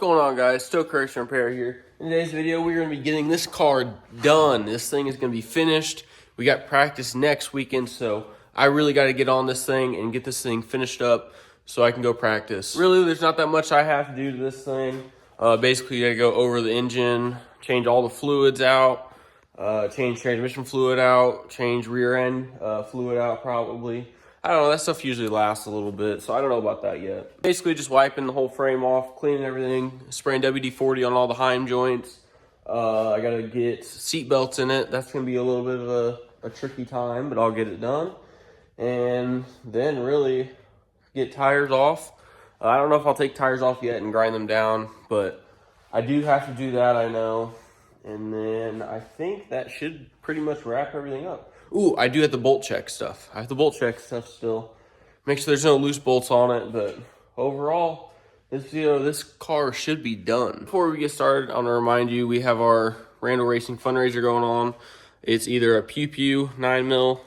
What's going on, guys? Still Correction Repair here. In today's video, we're going to be getting this car done. This thing is going to be finished. We got practice next weekend, so I really got to get on this thing and get this thing finished up so I can go practice. Really, there's not that much I have to do to this thing. Basically, you got to go over the engine, change all the fluids out, change transmission fluid out, change rear end fluid out probably. I don't know, that stuff usually lasts a little bit, so I don't know about that yet. Basically just wiping the whole frame off, cleaning everything, spraying WD-40 on all the Heim joints. I gotta get seat belts in it. That's gonna be a little bit of a tricky time, but I'll get it done. And then really get tires off. I don't know if I'll take tires off yet and grind them down, but I do have to do that, I know. And then I think that should pretty much wrap everything up. Ooh, I do have the bolt check stuff. I have the bolt check stuff still. Make sure there's no loose bolts on it, but overall, this car should be done. Before we get started, I want to remind you, we have our Randall Racing fundraiser going on. It's either a Pew Pew 9mm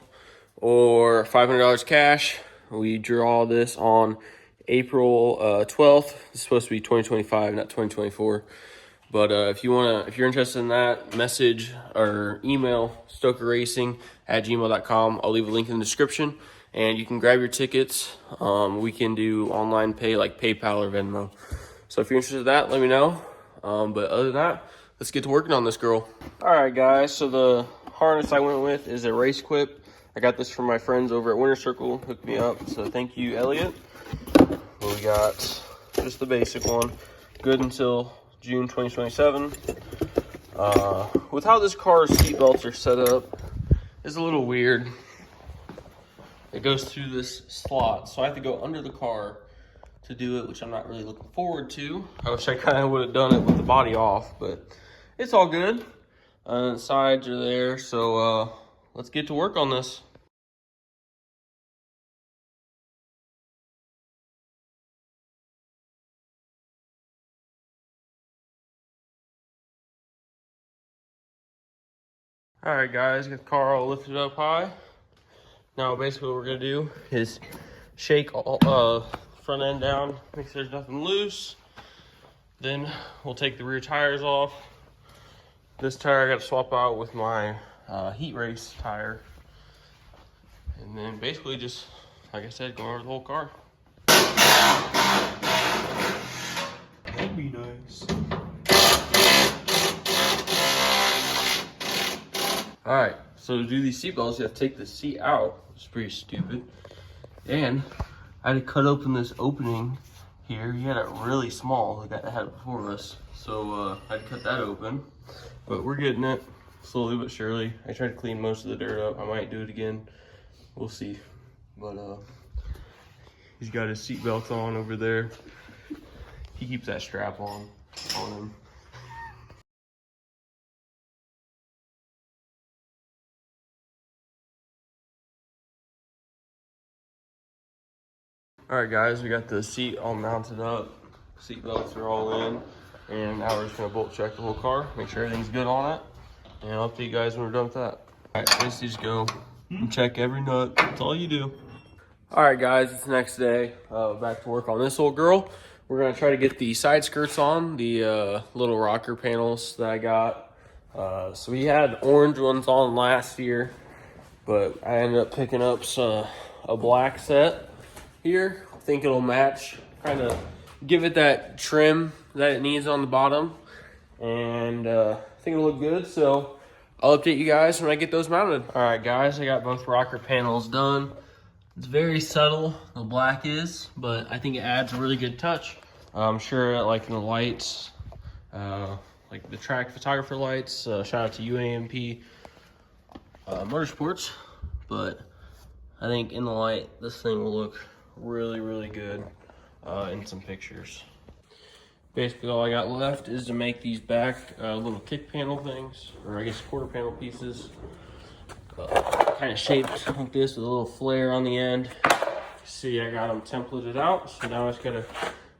or $500 cash. We draw this on April 12th. It's supposed to be 2025, not 2024. But if you're interested in that, message or email stokerracing@gmail.com. I'll leave a link in the description, and you can grab your tickets. We can do online pay like PayPal or Venmo. So if you're interested in that, let me know. But other than that, let's get to working on this girl. All right, guys. So the harness I went with is a RaceQuip. I got this from my friends over at Winter Circle. Hooked me up. So thank you, Elliot. We got just the basic one. Good until June 2027. With how this car's seat belts are set up, it's a little weird. It goes through this slot, so I have to go under the car to do it, which I'm not really looking forward to. I wish I kind of would have done it with the body off, but it's all good. The sides are there, so let's get to work on this. All right, guys, get the car all lifted up high. Now, basically what we're gonna do is shake all front end down, make sure there's nothing loose. Then we'll take the rear tires off. This tire I gotta swap out with my Heat Race tire. And then basically just, like I said, go over the whole car. That'd be nice. All right, so to do these seat belts, you have to take the seat out. It's pretty stupid. And I had to cut open this opening here. You had it really small, like I had it before us. So I had to cut that open, but we're getting it slowly but surely. I tried to clean most of the dirt up. I might do it again. We'll see. But he's got his seat belts on over there. He keeps that strap on him. All right, guys, we got the seat all mounted up. Seat belts are all in. And now we're just gonna bolt check the whole car, make sure everything's good on it. And I'll update you guys when we're done with that. All right, basically just go and check every nut. That's all you do. All right, guys, it's the next day. Back to work on this old girl. We're gonna try to get the side skirts on, the little rocker panels that I got. So we had orange ones on last year, but I ended up picking up a black set here. I think it'll match, kind of give it that trim that it needs on the bottom, and I think it'll look good. So I'll update you guys when I get those mounted. All right, guys, I got both rocker panels done. It's very subtle, the black is, but I think it adds a really good touch. I'm sure like in the lights, like the track photographer lights, shout out to UAMP Motorsports, but I think in the light, this thing will look really, really good in some pictures. Basically all I got left is to make these back little kick panel things, or I guess quarter panel pieces, kind of shaped like this with a little flare on the end. See, I got them templated out, so now I just gotta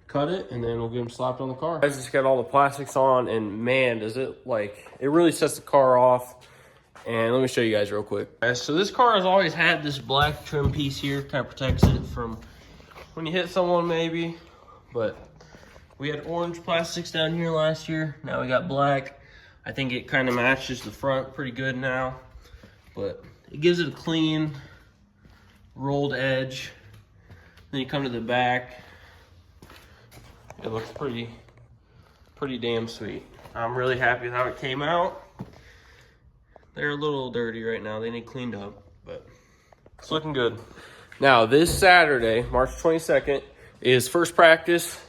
cut it and then we'll get them slapped on the car. I just got all the plastics on, and man, does it, like, it really sets the car off. And let me show you guys real quick. So this car has always had this black trim piece here, kind of protects it from when you hit someone maybe, but We had orange plastics down here last year. Now we got black. I think it kind of matches the front pretty good now, but it gives it a clean, rolled edge. Then you come to the back. It looks pretty damn sweet. I'm really happy with how it came out. They're a little dirty right now. They need cleaned up, but it's looking good. Now, this Saturday, March 22nd, is first practice.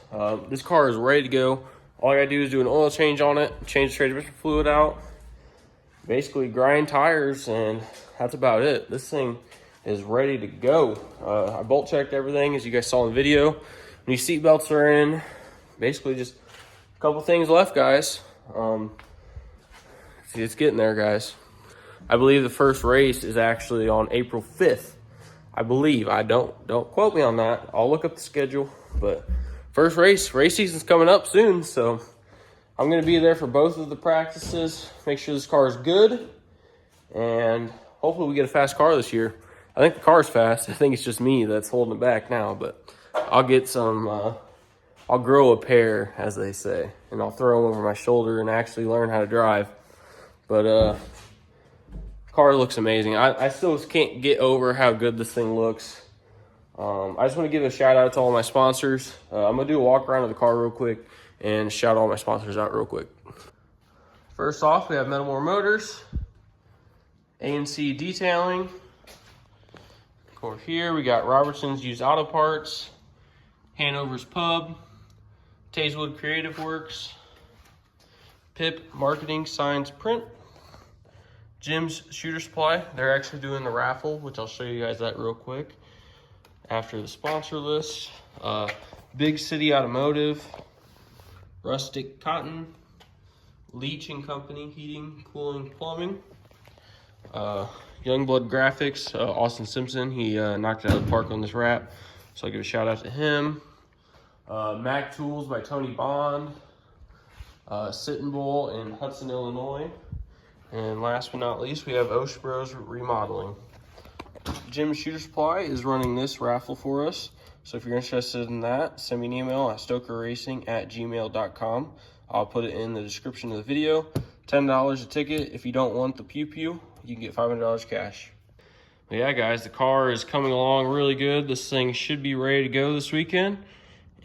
This car is ready to go. All I gotta do is do an oil change on it, change the transmission fluid out, basically grind tires, and that's about it. This thing is ready to go. I bolt checked everything, as you guys saw in the video. When your seat belts are in, basically just a couple things left, guys. See, it's getting there, guys. I believe the first race is actually on April 5th. I believe. I don't quote me on that. I'll look up the schedule, but first race season's coming up soon, so I'm gonna be there for both of the practices. Make sure this car is good, and hopefully we get a fast car this year. I think the car's fast. I think it's just me that's holding it back now, but I'll get some, I'll grow a pair, as they say, and I'll throw them over my shoulder and actually learn how to drive. But car looks amazing. I still can't get over how good this thing looks. I just want to give a shout out to all my sponsors. I'm going to do a walk around of the car real quick and shout all my sponsors out real quick. First off, we have Metalmore Motors, A&C Detailing. Over here, we got Robertson's Used Auto Parts, Hanover's Pub, Tazewood Creative Works, Pip Marketing Signs Print, Jim's Shooter Supply. They're actually doing the raffle, which I'll show you guys that real quick after the sponsor list. Big City Automotive, Rustic Cotton, Leach and Company Heating, Cooling, Plumbing, Youngblood Graphics, Austin Simpson. He knocked it out of the park on this wrap, so I'll give a shout out to him. Mac Tools by Tony Bond, Sit-N Bull in Hudson, Illinois. And last but not least, we have Osh Bros Remodeling. Jim's Shooter Supply is running this raffle for us. So if you're interested in that, send me an email at stokerracing@gmail.com. I'll put it in the description of the video. $10 a ticket. If you don't want the pew-pew, you can get $500 cash. But yeah, guys, the car is coming along really good. This thing should be ready to go this weekend,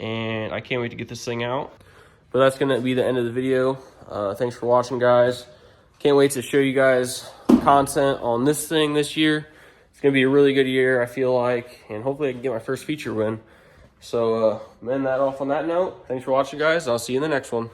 and I can't wait to get this thing out. But that's going to be the end of the video. Thanks for watching, guys. Can't wait to show you guys content on this thing this year. It's going to be a really good year, I feel like, and hopefully I can get my first feature win. So, end that off on that note. Thanks for watching, guys. I'll see you in the next one.